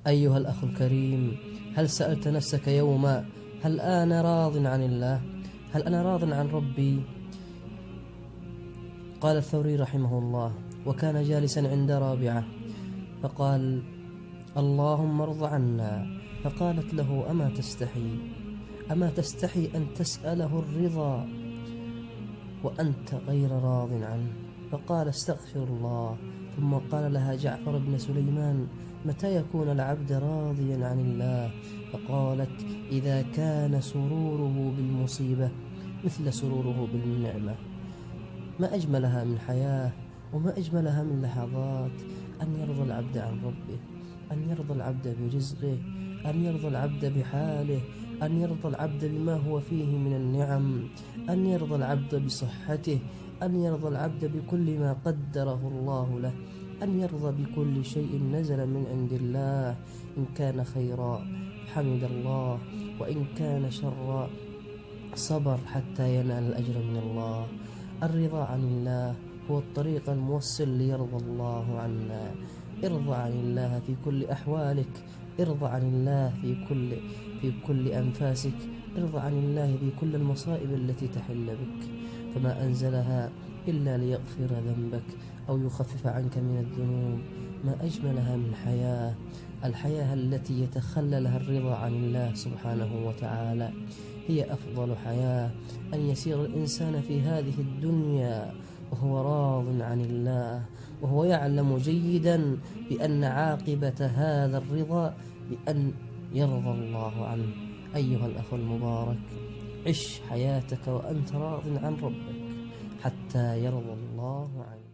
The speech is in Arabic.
أيها الأخ الكريم، هل سألت نفسك يوما: هل أنا راض عن الله؟ هل أنا راض عن ربي؟ قال الثوري رحمه الله: وكان جالسا عند رابعة فقال: اللهم ارض عنا. فقالت له: أما تستحي أن تسأله الرضا وأنت غير راض عنه؟ فقال: استغفر الله. ثم قال لها جعفر بن سليمان: متى يكون العبد راضيا عن الله؟ فقالت: إذا كان سروره بالمصيبة مثل سروره بالنعمة. ما أجملها من حياة، وما أجملها من لحظات أن يرضى العبد عن ربه، أن يرضى العبد برزقه، أن يرضى العبد بحاله، أن يرضى العبد بما هو فيه من النعم، أن يرضى العبد بصحته، أن يرضى العبد بكل ما قدره الله له، أن يرضى بكل شيء نزل من عند الله. إن كان خيرا حمد الله، وإن كان شرا صبر حتى ينال الأجر من الله. الرضا عن الله هو الطريق الموصل ليرضى الله عنا. ارضى عن الله في كل أحوالك، ارضى عن الله في كل أنفاسك، ارضى عن الله في كل المصائب التي تحل بك، فما أنزلها إلا ليغفر ذنبك أو يخفف عنك من الذنوب. ما أجملها من حياة، الحياة التي يتخللها الرضا عن الله سبحانه وتعالى هي أفضل حياة. أن يسير الإنسان في هذه الدنيا وهو راض عن الله، وهو يعلم جيدا بأن عاقبة هذا الرضا بأن يرضى الله عنه. أيها الأخ المبارك، عش حياتك وأنت راض عن ربك حتى يرضى الله عنك.